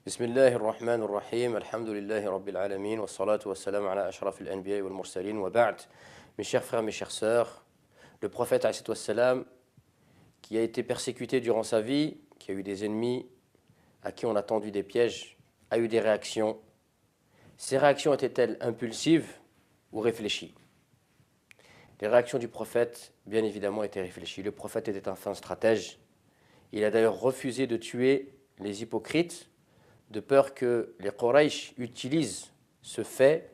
بسم الله الرحمن الرحيم الحمد لله رب العالمين والصلاة والسلام على أشرف الأنبياء والمرسلين وبعد. Mes chers frères, mes chères sœurs, le prophète alayhi wassalam, qui a été persécuté durant sa vie, qui a eu des ennemis, à qui on a tendu des pièges, a eu des réactions. Ces réactions étaient-elles impulsives ou réfléchies? Les réactions du prophète, bien évidemment, étaient réfléchies. Le prophète était un fin stratège. Il a d'ailleurs refusé de tuer les hypocrites, de peur que les Quraysh utilisent ce fait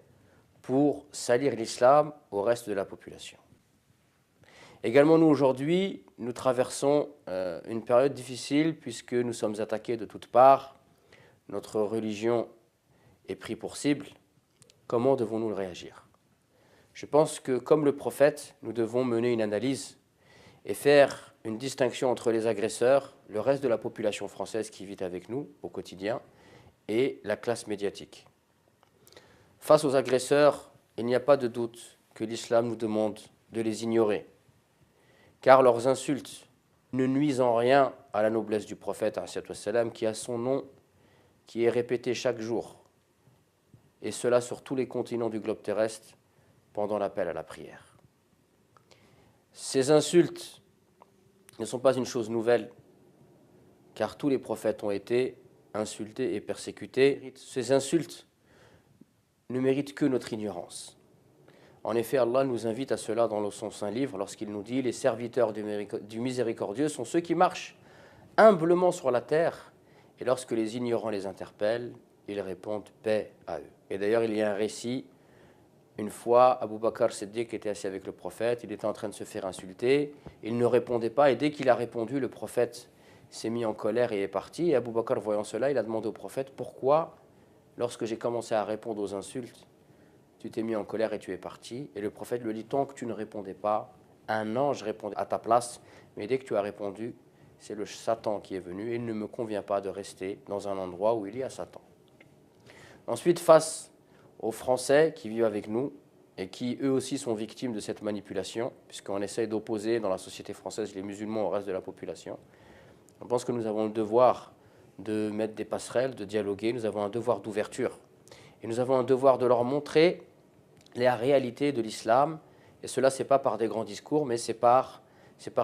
pour salir l'islam au reste de la population. Également, nous, aujourd'hui, nous traversons une période difficile puisque nous sommes attaqués de toutes parts. Notre religion est prise pour cible. Comment devons-nous réagir? Je pense que, comme le prophète, nous devons mener une analyse et faire une distinction entre les agresseurs, le reste de la population française qui vit avec nous au quotidien, et la classe médiatique. Face aux agresseurs, il n'y a pas de doute que l'islam nous demande de les ignorer, car leurs insultes ne nuisent en rien à la noblesse du prophète, qui a son nom qui est répété chaque jour, et cela sur tous les continents du globe terrestre pendant l'appel à la prière. Ces insultes ne sont pas une chose nouvelle, car tous les prophètes ont été insultés et persécutés. Ces insultes ne méritent que notre ignorance. En effet, Allah nous invite à cela dans son saint livre lorsqu'il nous dit « Les serviteurs du miséricordieux sont ceux qui marchent humblement sur la terre, et lorsque les ignorants les interpellent, ils répondent paix à eux. » Et d'ailleurs, il y a un récit. Une fois, Abu Bakr Siddiq était assis avec le prophète, il était en train de se faire insulter, il ne répondait pas, et dès qu'il a répondu, le prophète s'est mis en colère et est parti. Et Abu Bakr, voyant cela, il a demandé au prophète « Pourquoi, lorsque j'ai commencé à répondre aux insultes, tu t'es mis en colère et tu es parti ?» Et le prophète lui dit « Tant que tu ne répondais pas, un ange répondait à ta place, mais dès que tu as répondu, c'est le Satan qui est venu, et il ne me convient pas de rester dans un endroit où il y a Satan. » Ensuite, face aux Français qui vivent avec nous et qui eux aussi sont victimes de cette manipulation, puisqu'on essaye d'opposer dans la société française les musulmans au reste de la population, on pense que nous avons le devoir de mettre des passerelles, de dialoguer, nous avons un devoir d'ouverture. Et nous avons un devoir de leur montrer la réalité de l'islam, et cela, ce n'est pas par des grands discours, mais c'est par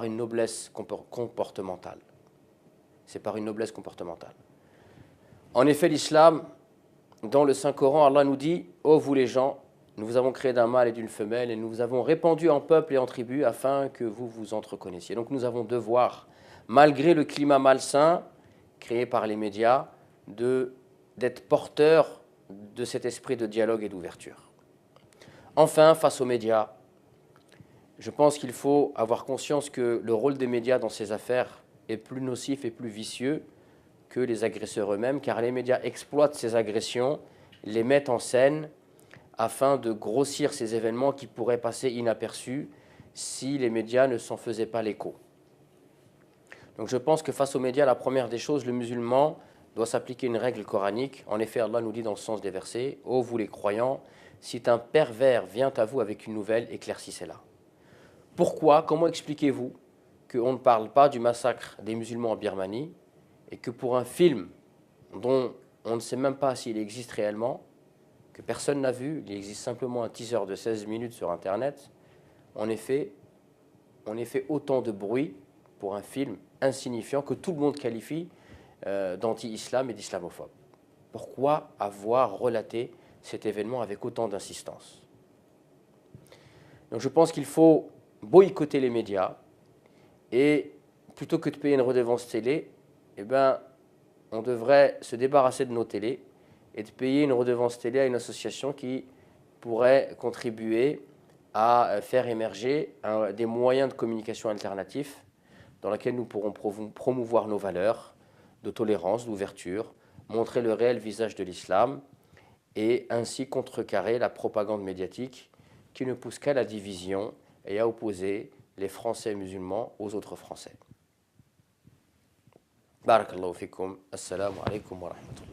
une noblesse comportementale. C'est par une noblesse comportementale. En effet, l'islam, dans le Saint-Coran, Allah nous dit « Ô vous les gens, nous vous avons créé d'un mâle et d'une femelle, et nous vous avons répandus en peuple et en tribus afin que vous vous entreconnaissiez. » Donc nous avons devoir, malgré le climat malsain créé par les médias, d'être porteurs de cet esprit de dialogue et d'ouverture. Enfin, face aux médias, je pense qu'il faut avoir conscience que le rôle des médias dans ces affaires est plus nocif et plus vicieux que les agresseurs eux-mêmes, car les médias exploitent ces agressions, les mettent en scène afin de grossir ces événements qui pourraient passer inaperçus si les médias ne s'en faisaient pas l'écho. Donc je pense que face aux médias, la première des choses, le musulman doit s'appliquer une règle coranique. En effet, Allah nous dit dans le sens des versets « Ô vous les croyants, si un pervers vient à vous avec une nouvelle, éclaircissez-la. » Pourquoi? Comment expliquez-vous qu'on ne parle pas du massacre des musulmans en Birmanie et que pour un film dont on ne sait même pas s'il existe réellement, que personne n'a vu, il existe simplement un teaser de 16 minutes sur Internet, on ait fait autant de bruit pour un film insignifiant que tout le monde qualifie d'anti-islam et d'islamophobe? Pourquoi avoir relaté cet événement avec autant d'insistance? Donc je pense qu'il faut boycotter les médias et plutôt que de payer une redevance télé, eh ben, on devrait se débarrasser de nos télés et de payer une redevance télé à une association qui pourrait contribuer à faire émerger des moyens de communication alternatifs dans lesquels nous pourrons promouvoir nos valeurs de tolérance, d'ouverture, montrer le réel visage de l'islam et ainsi contrecarrer la propagande médiatique qui ne pousse qu'à la division et à opposer les Français musulmans aux autres Français. Barakallahu fikum. Assalamu alaikum wa rahmatullah.